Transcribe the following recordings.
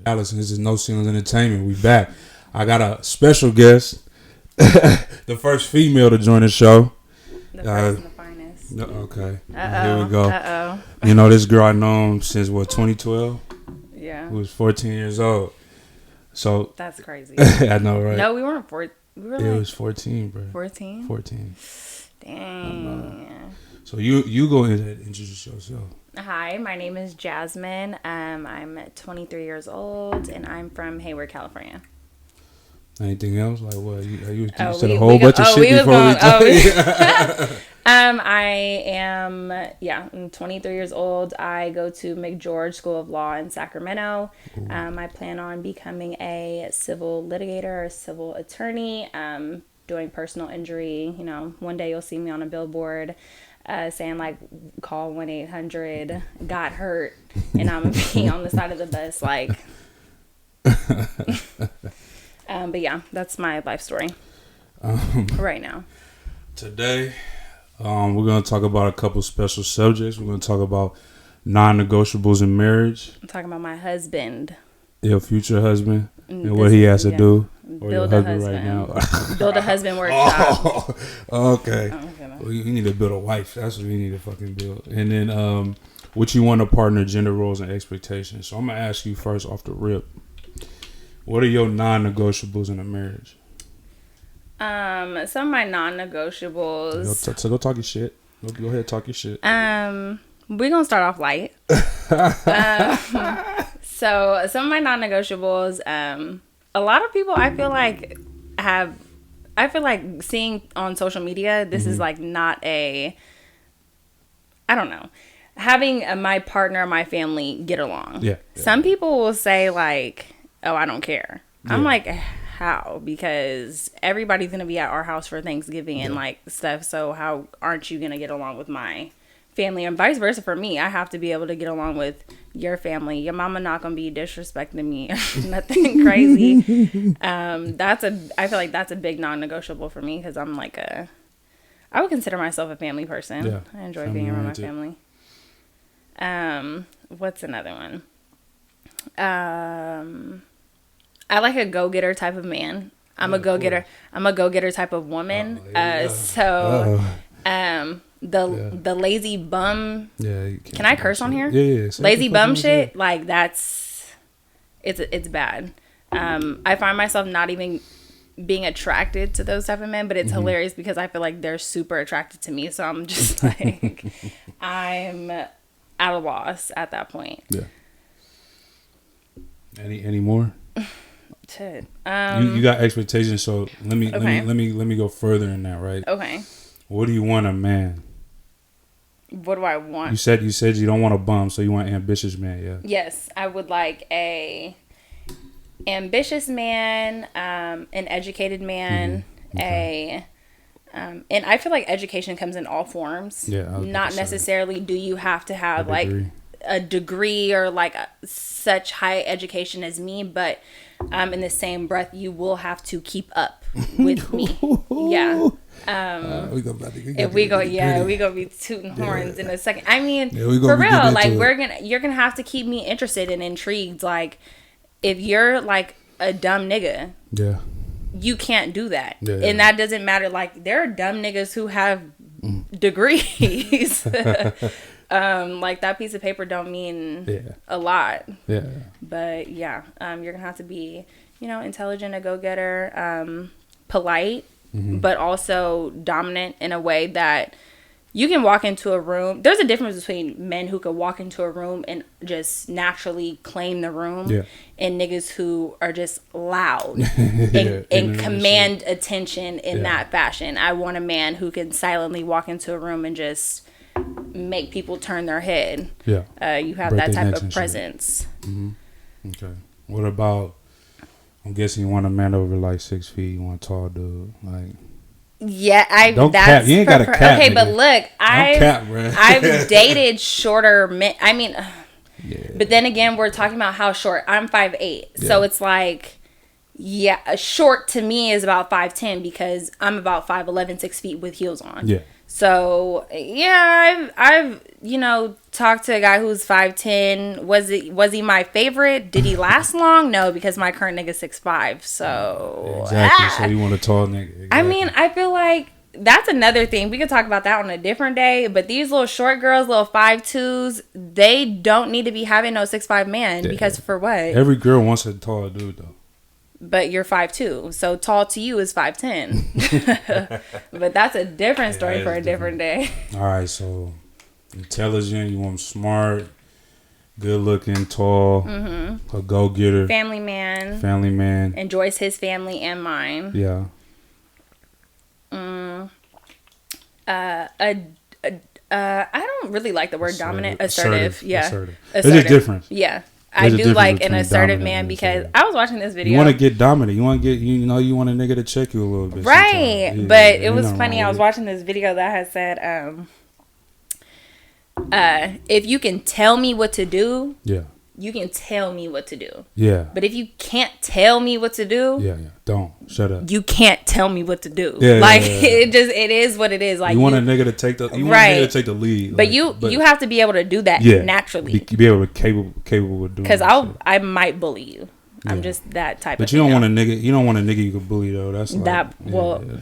Allison, this is No Ceilings Entertainment. We back. I got a special guest, the first female to join the show. The first and the finest. Okay. Uh-oh. Here we go. Uh-oh. You know, this girl I known since, 2012? Yeah. Who was 14 years old. So that's crazy. I know, right? No, we weren't 14. We were it was 14, bro. 14? 14. Dang. So you go ahead and introduce yourself. Hi, my name is Jasmine. I'm 23 years old, and I'm from Hayward, California. Anything else? Like what? You said a whole bunch of shit before I am, I'm 23 years old. I go to McGeorge School of Law in Sacramento. I plan on becoming a civil litigator, a civil attorney, doing personal injury. You know, one day you'll see me on a billboard saying like, call 1-800, got hurt, and I'm going to be on the side of the bus like... but yeah, that's my life story right now. Today, we're going to talk about a couple special subjects. We're going to talk about non-negotiables in marriage. I'm talking about my husband. Your future husband and what he has to do. Build a husband. Right now. Build a husband workshop. Okay. Well, you need to build a wife. That's what you need to fucking build. And then what you want to partner, gender roles and expectations. So I'm going to ask you first off the rip. What are your non-negotiables in a marriage? Some of my non-negotiables. So go talk your shit. Go ahead, talk your shit. We're gonna start off light. So some of my non-negotiables. A lot of people I feel like seeing on social media. This is like not a. I don't know. Having my partner, my family get along. Yeah. Some people will say like, oh, I don't care. Yeah. I'm like, how? Because everybody's going to be at our house for Thanksgiving and like stuff. So how aren't you going to get along with my family? And vice versa for me. I have to be able to get along with your family. Your mama not going to be disrespecting me or nothing crazy. I feel like that's a big non-negotiable for me because I'm like I would consider myself a family person. Yeah. I enjoy being around my family. What's another one? I like a go-getter type of man. I'm a go-getter. I'm a go-getter type of woman. The lazy bum. Yeah. Can I curse on here? Yeah. Lazy bum shit. Like it's bad. I find myself not even being attracted to those type of men, but it's hilarious because I feel like they're super attracted to me. So I'm just like, I'm at a loss at that point. Yeah. Any more? You got expectations, so let me go further in that, right? Okay. What do you want a man? What do I want? You said you don't want a bum, so you want an ambitious man, yeah. Yes, I would like a ambitious man, an educated man, and I feel like education comes in all forms. Yeah. Not necessarily do you have to have like a degree or like such high education as me, but in the same breath you will have to keep up with me. Yeah. We gonna be tooting horns in a second. I mean, for real, like you're gonna have to keep me interested and intrigued. Like if you're like a dumb nigga, you can't do that. And that doesn't matter. Like there are dumb niggas who have degrees. Like that piece of paper don't mean a lot. Yeah. But yeah, you're gonna have to be, intelligent, a go-getter, polite, but also dominant in a way that you can walk into a room. There's a difference between men who could walk into a room and just naturally claim the room, and niggas who are just loud and command attention in that fashion. I want a man who can silently walk into a room and just make people turn their head. Yeah. You have that type of presence. Okay. What about, I'm guessing you want a man over like 6 feet, you want a tall dude, like. Yeah, don't cap. You ain't got a cap. Okay, nigga. But look, I've dated shorter men. I mean, but then again, we're talking about how short. I'm 5'8", so it's like, short to me is about 5'10" because I'm about 5'11", 6 feet with heels on. Yeah. So yeah, I've talked to a guy who's 5'10". Was he my favorite? Did he last long? No, because my current nigga's 6'5". So exactly. So you want a tall nigga? Exactly. I mean, I feel like that's another thing. We could talk about that on a different day. But these little short girls, little 5'2s, they don't need to be having no 6'5" man, because for what? Every girl wants a tall dude though. But you're 5'2", so tall to you is 5'10". But that's a different story for a different day. All right, so intelligent, you want smart, good looking, tall, a go getter, family man, enjoys his family and mine. Yeah. I don't really like the word dominant. Assertive. Yeah. Assertive. There's a difference. Yeah. I do like an assertive man because I was watching this video. You want to get dominant. You want to get, you want a nigga to check you a little bit. Right. Yeah, but it was funny. I was watching this video that had said, if you can tell me what to do, you can tell me what to do. Yeah. But if you can't tell me what to do, don't. Shut up. You can't tell me what to do. It is what it is. Like, you want a nigga to take the want a nigga to take the lead. But you have to be able to do that naturally. Be able to capable of doing. Because I might bully you. I'm just that type. But you don't want a nigga. You don't want a nigga you can bully though. That's like, that.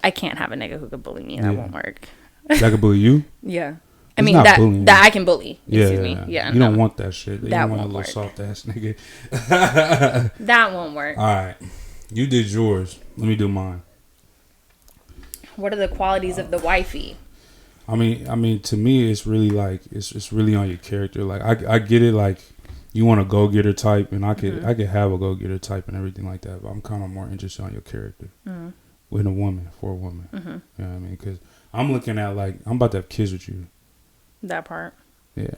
I can't have a nigga who could bully me. That won't work. That could bully you. Yeah. I mean that I can bully. Excuse me. Yeah. You don't want that shit. That you want won't a little work. soft ass nigga. That won't work. All right. You did yours. Let me do mine. What are the qualities of the wifey? I mean, to me, it's really like it's really on your character. Like I get it. Like you want a go getter type, and I could have a go getter type and everything like that. But I'm kind of more interested on your character with a woman, for a woman. You know what I mean? Because I'm looking at like I'm about to have kids with you. That part. Yeah.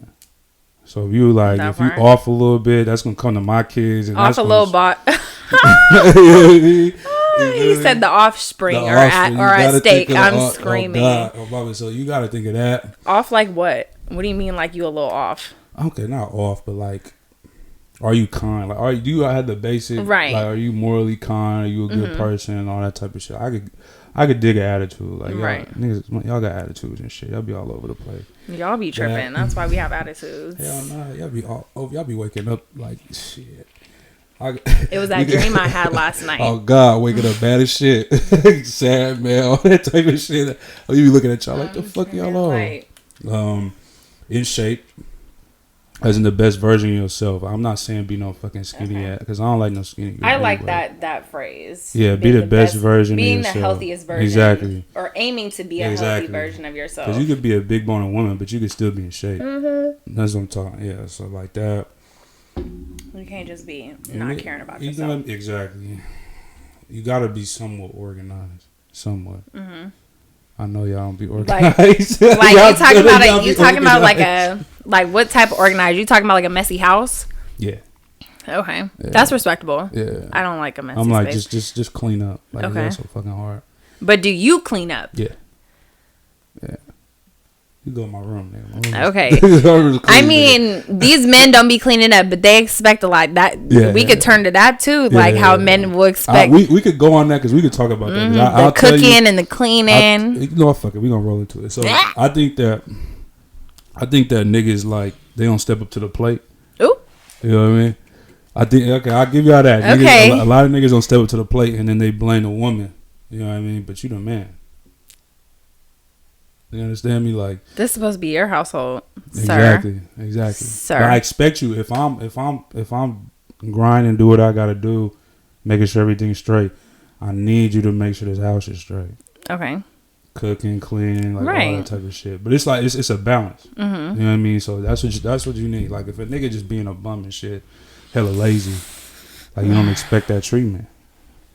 So if you like, if you off a little bit, that's gonna come to my kids. And off that's a little bot. He said the offspring or at stake. I'm screaming. Oh, so you got to think of that. Off like what? What do you mean like you a little off? Okay, not off, but like, are you kind? Like, do you have the basic? Right. Like, are you morally kind? Are you a good person? All that type of shit. I could dig an attitude. Like, niggas, y'all got attitudes and shit. Y'all be all over the place. Y'all be tripping. That's why we have attitudes. Hell nah. Y'all be waking up like shit. It was that dream I had last night. Oh God, waking up bad as shit. Sad man, all that type of shit. You be looking at y'all like the fuck y'all on. In shape. As in the best version of yourself. I'm not saying be no fucking skinny ass, because I don't like no skinny girl. I like that phrase. Yeah, be the best version of yourself. Being the healthiest version. Exactly. Or aiming to be a healthy version of yourself. Because you could be a big boned woman, but you could still be in shape. That's what I'm talking. Yeah, so like that. You can't just be not caring about yourself. Exactly. You got to be somewhat organized. Somewhat. I know y'all don't be organized. Like you talking about like what type of organized? You talking about like a messy house? Yeah. Okay. Yeah. That's respectable. Yeah. I don't like a messy I'm like space. just clean up. Like it's so fucking hard. But do you clean up? Yeah. Yeah. You go in my room, man. Okay. I mean, these men don't be cleaning up, but they expect a lot. We could turn to that too, like how men will expect. We could go on that because we could talk about that. The cooking and the cleaning. Fuck it. We gonna roll into it. So I think that niggas like they don't step up to the plate. Ooh. You know what I mean? I think I'll give y'all that. Okay. Niggas, a lot of niggas don't step up to the plate and then they blame the woman. You know what I mean? But you the man. You understand me? Like this is supposed to be your household, exactly, sir. Sir, but I expect you if I'm grinding, do what I gotta do, making sure everything's straight. I need you to make sure this house is straight. Okay. Cooking, cleaning, like all that type of shit. But it's like it's a balance. You know what I mean? So that's what you need. Like if a nigga just being a bum and shit, hella lazy, like you don't expect that treatment.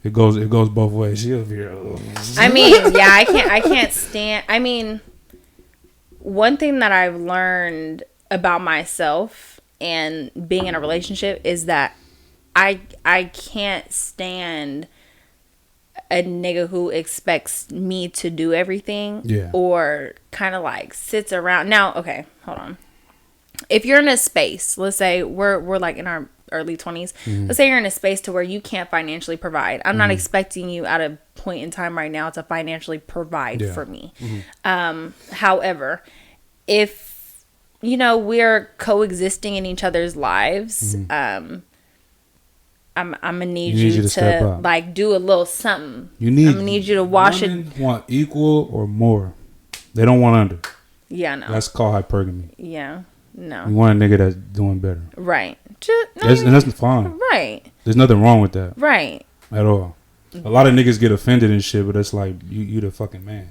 It goes both ways. She over here. I mean, yeah, I can't stand. I mean, one thing that I've learned about myself and being in a relationship is that I can't stand a nigga who expects me to do everything or kind of like sits around. Now, okay, hold on. If you're in a space, let's say we're like in our early 20s. Let's say you're in a space to where you can't financially provide. I'm not expecting you at a point in time right now to financially provide for me. However, if, you know, we're coexisting in each other's lives, I'm gonna need you to like do a little something. I'm gonna need you to wash it. Women want equal or more. They don't want under. Yeah, no. That's called hypergamy. Yeah, no. You want a nigga that's doing better. Right. And that's fine. Right. There's nothing wrong with that. Right. At all. A lot of niggas get offended and shit, but it's like you the fucking man.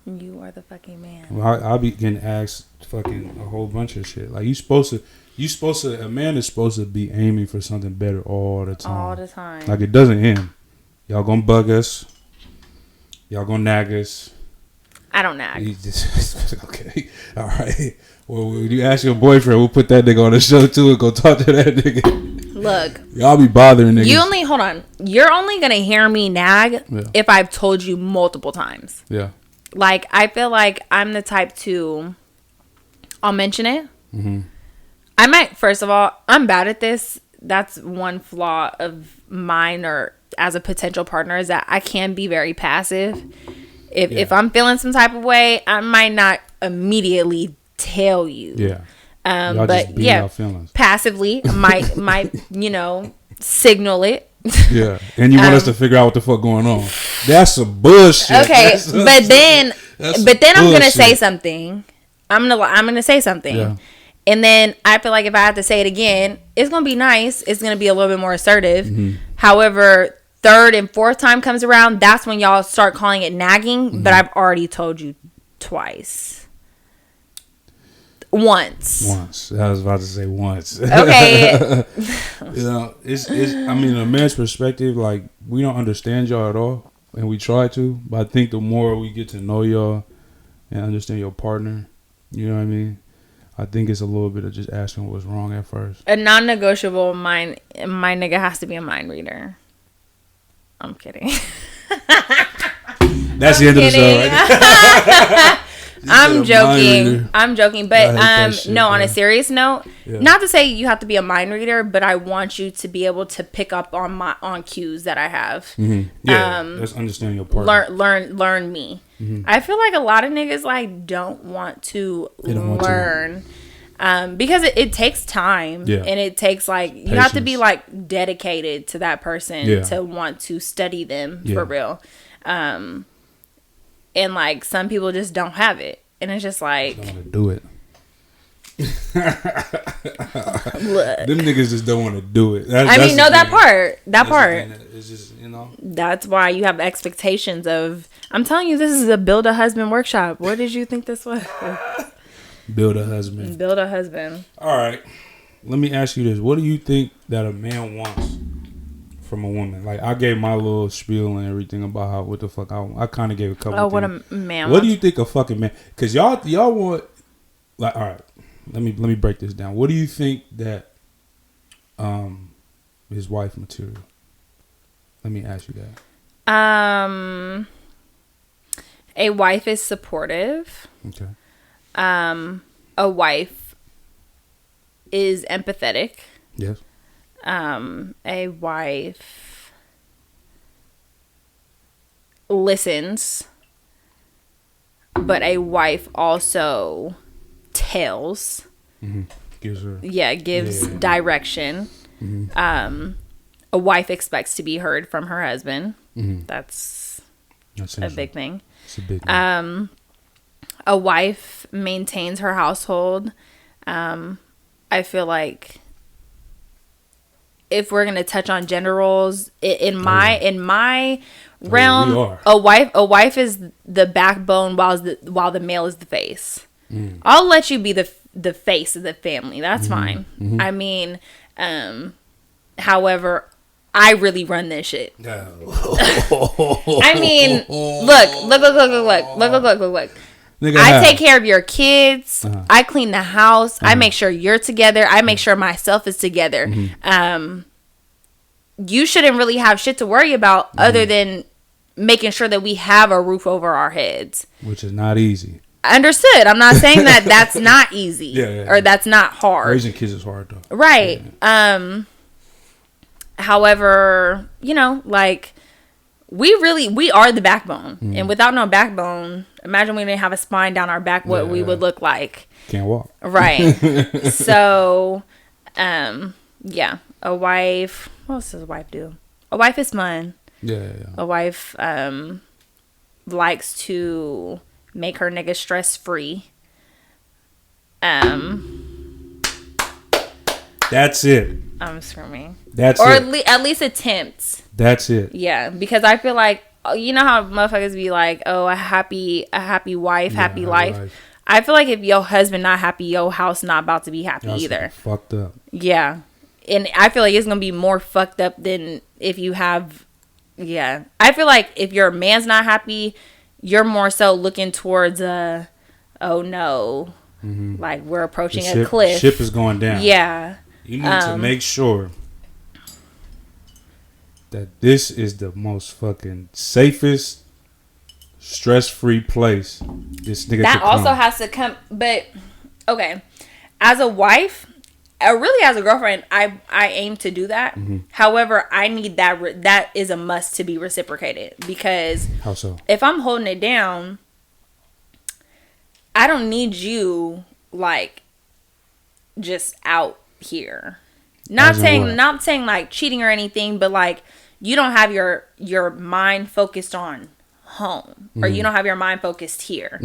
You are the fucking man. Well, I'll be getting asked fucking a whole bunch of shit. Like a man is supposed to be aiming for something better all the time. All the time. Like, it doesn't end. Y'all gonna bug us. Y'all gonna nag us. I don't nag. Okay. All right. Well, when you ask your boyfriend, we'll put that nigga on the show too and go talk to that nigga. Look. Y'all be bothering niggas. Hold on. You're only gonna hear me nag if I've told you multiple times. Yeah. Like, I feel like I'm the type to, I'll mention it. I might, first of all, I'm bad at this. That's one flaw of mine, or as a potential partner, is that I can be very passive. If I'm feeling some type of way, I might not immediately tell you. Yeah. But yeah, passively, might you know, signal it. Yeah, and you want us to figure out what the fuck going on. That's some bullshit. Okay, but then I'm gonna say something. I'm gonna say something, and then I feel like if I have to say it again, it's gonna be nice. It's gonna be a little bit more assertive. However, third and fourth time comes around, that's when y'all start calling it nagging. But I've already told you twice. Once. I was about to say once. Okay. You know, it's. I mean, a man's perspective, like, we don't understand y'all at all, and we try to. But I think the more we get to know y'all and understand your partner, you know what I mean, I think it's a little bit of just asking what's wrong at first. A non-negotiable, my nigga has to be a mind reader. I'm kidding. That's the end of the show, right? I'm joking, but no, on a serious note, not to say you have to be a mind reader, but I want you to be able to pick up on cues that I have. Yeah, that's understanding your partner. Learn me. I feel like a lot of niggas like don't want to learn. Because it takes time, and it takes like you have to be like dedicated to that person to want to study them for real. And like some people just don't have it, and it's just like don't want to do it. Look, them niggas just don't want to do it. That part. It's just, you know. That's why you have expectations of. I'm telling you, this is a build a husband workshop. What did you think this was? Build a husband. Build a husband. All right. Let me ask you this. What do you think that a man wants from a woman? Like, I gave my little spiel and everything about how, what the fuck, I kind of gave a couple things. What a man What do you think a fucking man... Because y'all want... Like, all right. Let me break this down. What do you think that is wife material? Let me ask you that. A wife is supportive. Okay. A wife is empathetic. Yes. A wife listens, but a wife also tells. Gives direction. A wife expects to be heard from her husband. That's a big thing. It's a big thing. A wife maintains her household. I feel like if we're gonna touch on gender roles, in my realm, a wife is the backbone, while the male is the face. I'll let you be the face of the family. That's fine. I mean, however, I really run this shit. No. I mean, look. I take care of your kids. I clean the house. I make sure you're together. I make sure myself is together. You shouldn't really have shit to worry about other than making sure that we have a roof over our heads. Which is not easy. Understood. I'm not saying that that's not easy or that's not hard. Raising kids is hard though. Right. Yeah. However, you know, like we are the backbone, and without no backbone, imagine we didn't have a spine down our back, what we would look like. Can't walk. Right. So, yeah, a wife. What else does a wife do? A wife is fun. Yeah. A wife likes to make her nigga stress free. That's it. I'm screaming. That's or it. At least attempts. That's it. Yeah, because I feel like, you know how motherfuckers be like, oh, a happy wife, happy life. I feel like if your husband not happy, your house not about to be happy either. Fucked up. Yeah, and I feel like it's gonna be more fucked up than if you have. Yeah, I feel like if your man's not happy, you're more so looking towards oh no, like we're approaching a cliff. Ship is going down. Yeah. You need to make sure that this is the most fucking safest, stress-free place this nigga that also come. has to come. But okay, as a wife, really as a girlfriend, I aim to do that. However, I need that is a must to be reciprocated, because how so? If I'm holding it down, I don't need you like just out here. Not saying like cheating or anything, but like you don't have your mind focused on home, or you don't have your mind focused here.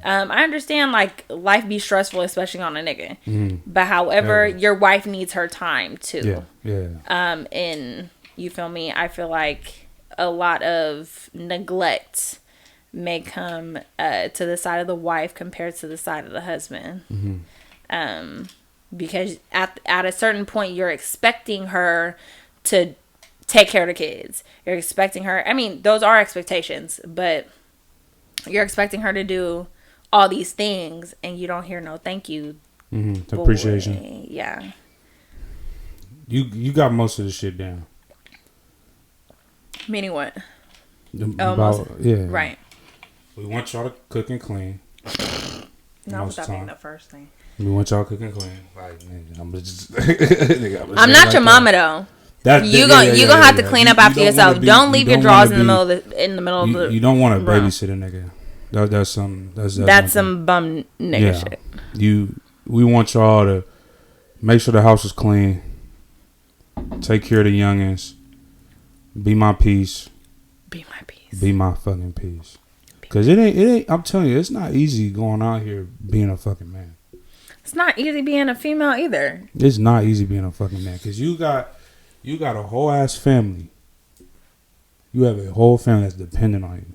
I understand like life be stressful, especially on a nigga, but however, your wife needs her time too. And you feel me? I feel like a lot of neglect may come to the side of the wife compared to the side of the husband. Because at a certain point, you're expecting her to take care of the kids. You're expecting her. I mean, those are expectations, but you're expecting her to do all these things, and you don't hear no thank you. Appreciation. Yeah. You got most of the shit down. Meaning what? Right. We want y'all to cook and clean. No, that being the first thing. We want y'all cooking clean. Like, nigga, I'm not your mama though. You gonna have to clean up after yourself. Don't leave your drawers in the middle of the. You don't want to babysit a nigga. That's some bum nigga shit. We want y'all to make sure the house is clean. Take care of the youngins. Be my peace. Be my peace. Be my fucking peace. Cause it ain't. I'm telling you, it's not easy going out here being a fucking man. It's not easy being a female either. It's not easy being a fucking man, because you got a whole ass family. You have a whole family that's dependent on you.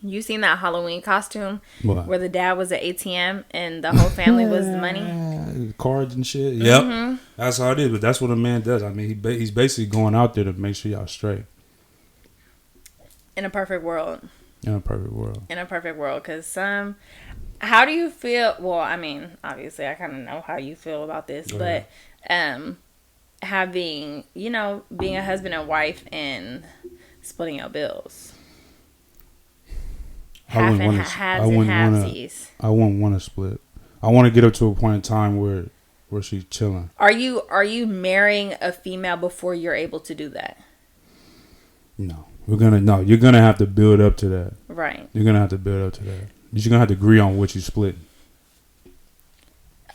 You seen that Halloween costume where the dad was at ATM and the whole family was the money? Cards and shit. Yep. That's how it is, but that's what a man does. I mean, he's basically going out there to make sure y'all straight. In a perfect world. In a perfect world, because how do you feel? Well, I mean, obviously, I kind of know how you feel about this, but having, being a husband and wife and splitting your bills. I wouldn't want to split. I want to get up to a point in time where she's chilling. Are you marrying a female before you're able to do that? No. You're gonna have to build up to that. Right. You're gonna have to build up to that. You're gonna have to agree on what you split.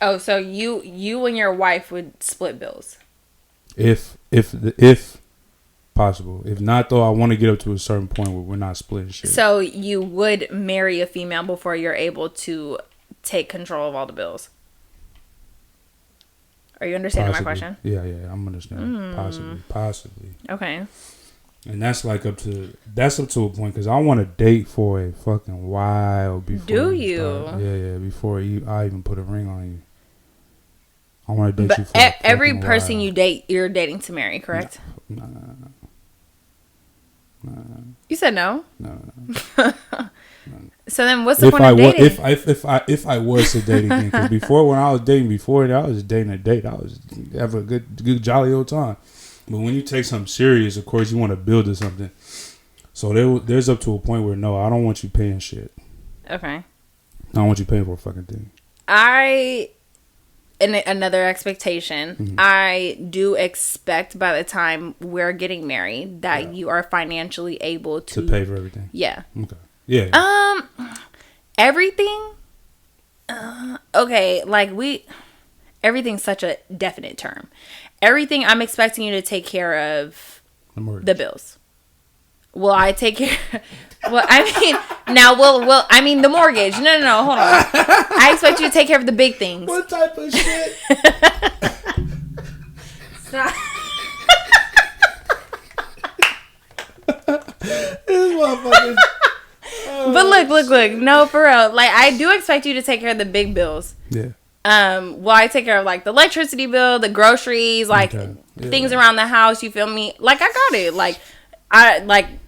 Oh, so you and your wife would split bills? If possible. If not, though, I want to get up to a certain point where we're not splitting shit. So you would marry a female before you're able to take control of all the bills? Are you understanding my question? Yeah, I'm understanding. Possibly. Okay. And that's up to a point, because I want to date for a fucking while before. Do you? Before I even put a ring on you. I want to date you for every person you date, you're dating to marry, correct? No. You said no? No. So then, what's the point of dating? If I was to date again, because before, when I was dating before, I was dating a date. I was having a good jolly old time. But when you take something serious, of course, you want to build to something. So there's up to a point where, no, I don't want you paying shit. Okay. don't want you paying for a fucking thing. Another expectation. Mm-hmm. I do expect by the time we're getting married that you are financially able to pay for everything. Yeah. Okay. Yeah. Everything. Okay. Like everything's such a definite term. Everything I'm expecting you to take care of the bills. Will I take care? Well, I mean, now, I mean, the mortgage. No, hold on. I expect you to take care of the big things. What type of shit? This motherfucker. But look. No, for real. Like, I do expect you to take care of the big bills. Yeah. Well, I take care of, like, the electricity bill, the groceries, like, things around the house, you feel me? Like, I got it. Like,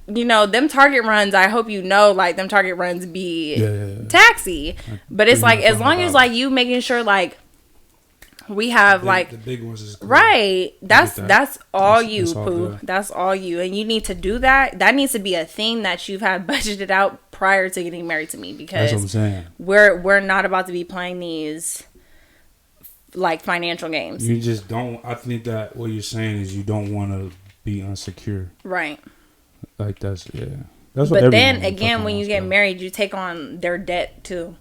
them Target runs, I hope you know, like, them Target runs be taxi. But it's, like, as long as, like, you making sure, like, we have, like... The big ones is cool. Right. That's all you, Pooh. That's all you. And you need to do that. That needs to be a thing that you've had budgeted out prior to getting married to me. Because that's what I'm saying. We're not about to be playing these... like financial games. You just don't. I think that what you're saying is you don't want to be insecure. Right. Like that's what. But then again, when you get married, you take on their debt too.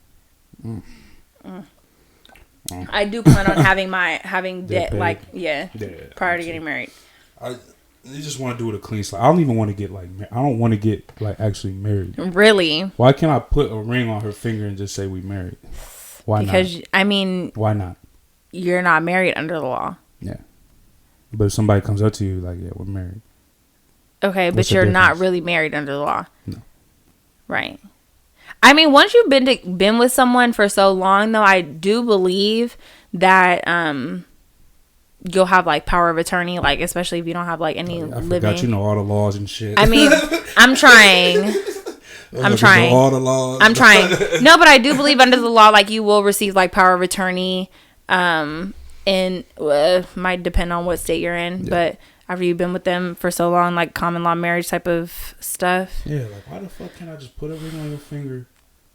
I do plan on having debt prior to getting married. You just want to do it a clean slate. I don't even want to get I don't want to get actually married. Really? Why can't I put a ring on her finger and just say we married? Why not? Because I mean, why not? You're not married under the law. Yeah. But if somebody comes up to you like, yeah, we're married. Okay, but you're not really married under the law. No. Right. I mean, once you've been with someone for so long, though, I do believe that you'll have, like, power of attorney, like, especially if you don't have, like, any living. I forgot you know all the laws and shit. I mean, I'm trying. All the laws. I'm trying. No, but I do believe under the law, like, you will receive, like, power of attorney. And might depend on what state you're in, but after you've been with them for so long, like common law marriage type of stuff. Yeah, like why the fuck can't I just put a ring on your finger?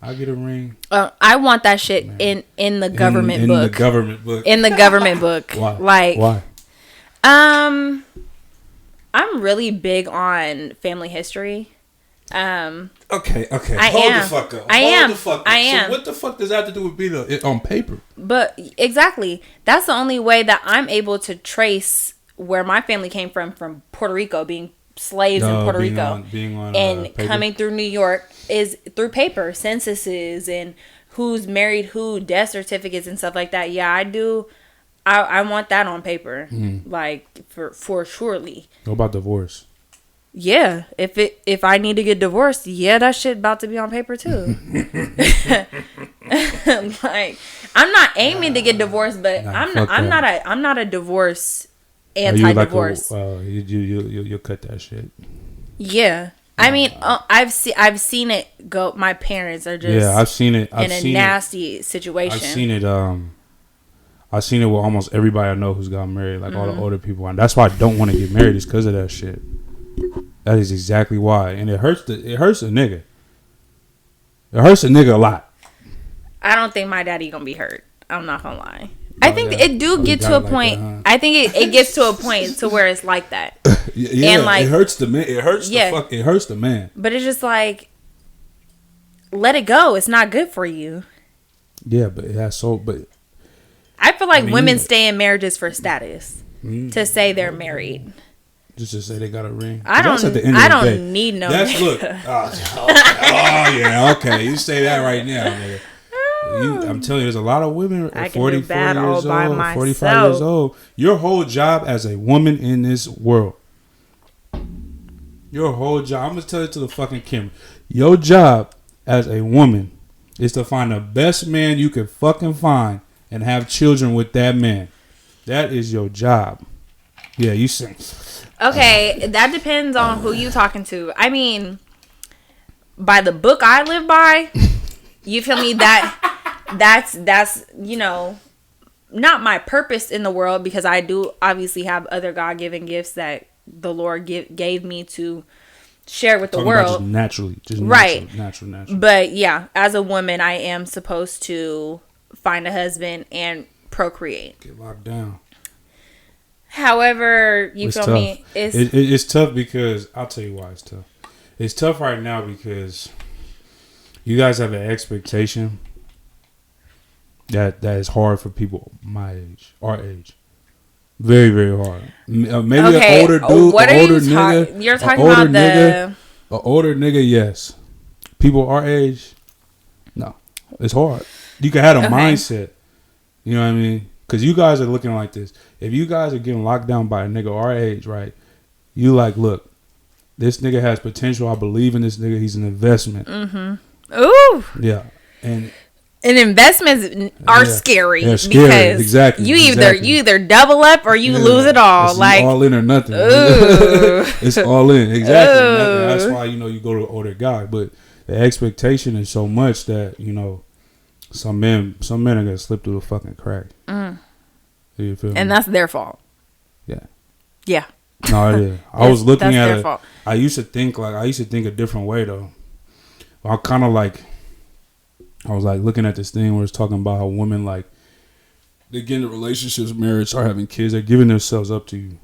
I get a ring. I want that shit in the government book. In the government book. In the government book. Why? Like why? I'm really big on family history. Okay. Hold the fuck up. I am. So what the fuck does that have to do with being on paper? But exactly. That's the only way that I'm able to trace where my family came from Puerto Rico, being slaves in Puerto Rico. Being on and paper. Coming through New York is through paper, censuses and who's married who, death certificates and stuff like that. Yeah, I do. I want that on paper. Like for surely. What about divorce? Yeah, if I need to get divorced, that shit about to be on paper too. Like, I'm not aiming to get divorced, but I'm not a divorce anti-divorce. You'll cut that shit. Yeah, I mean, I've seen it go. My parents are just I've seen it in a nasty situation. I've seen it. I've seen it with almost everybody I know who's got married, like all the older people, and that's why I don't want to get married. Is because of that shit. That is exactly why, and it hurts a nigga. It hurts a nigga a lot. I don't think my daddy gonna be hurt. I'm not gonna lie. I think it do get to a point. I think it gets to a point to where it's like that. And like, it hurts the man. It hurts it hurts the man. But it's just like, let it go. It's not good for you. Yeah, but it has but I feel like women stay in marriages for status, to say they're married. Just to say they got a ring. I don't need no. That's ring. Look. Oh yeah, okay. You say that right now, nigga. I'm telling you, there's a lot of women at 44 years old, 45 years old. Your whole job as a woman in this world. Your whole job. I'm gonna tell it to the fucking camera. Your job as a woman is to find the best man you can fucking find and have children with that man. That is your job. Yeah, you sing. Okay, that depends on who you talking to. I mean, by the book I live by, you feel me? That's not my purpose in the world, because I do obviously have other God-given gifts that the Lord gave me to share with the Talking world. About just naturally. Right. Natural. But yeah, as a woman, I am supposed to find a husband and procreate. Get locked down. However, you feel me? It's tough because I'll tell you why it's tough. It's tough right now because you guys have an expectation that is hard for people my age, our age. Very, very hard. Maybe an older dude, what an are older you nigga. You're talking about an older nigga, yes. People our age, no. It's hard. You can have a mindset. You know what I mean? Because you guys are looking like this. If you guys are getting locked down by a nigga our age, right? You like, look, this nigga has potential. I believe in this nigga. He's an investment. Mm-hmm. Ooh. Yeah. And investments are scary. They're scary. Because exactly. you either double up or you lose it all. It's like all in or nothing. Ooh. It's all in. Exactly. Ooh. That's why you go to an older guy. But the expectation is so much that some men are gonna slip through the fucking crack. You feel me? And that's their fault. Yeah. Yeah. No, it is. I was looking at it. Fault. I used to think a different way though. I kind of I was looking at this thing where it's talking about how women they get into relationships, marriage, start having kids. They're giving themselves up to you.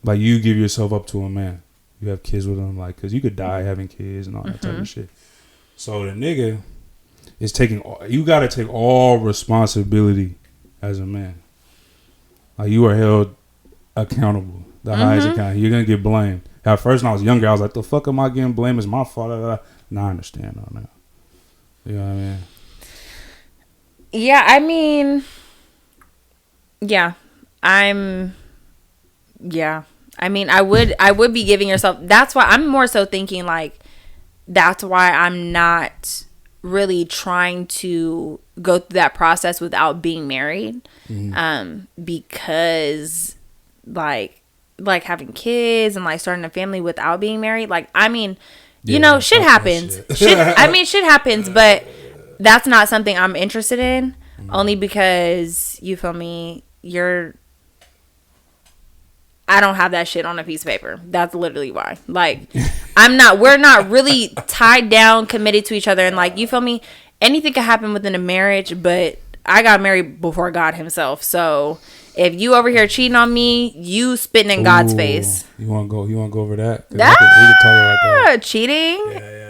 Like you give yourself up to a man. You have kids with him, because you could die having kids and all that type of shit. So the nigga is you got to take all responsibility as a man. Like you are held accountable. The highest account. You're going to get blamed. At first when I was younger, I was like, the fuck am I getting blamed? It's my fault. Now I understand all that. You know what I mean? Yeah, I mean, yeah, I mean, I would be giving yourself. That's why I'm more so thinking that's why I'm not really trying to go through that process without being married. Because having kids and starting a family without being married. I mean, shit happens. Shit happens, but that's not something I'm interested in. Only because, you feel me, I don't have that shit on a piece of paper. That's literally why. We're not really tied down, committed to each other. And you feel me, anything can happen within a marriage, but I got married before God himself. So if you over here cheating on me, you spitting in God's face. You want to go over that? We can talk about that. Cheating? Yeah.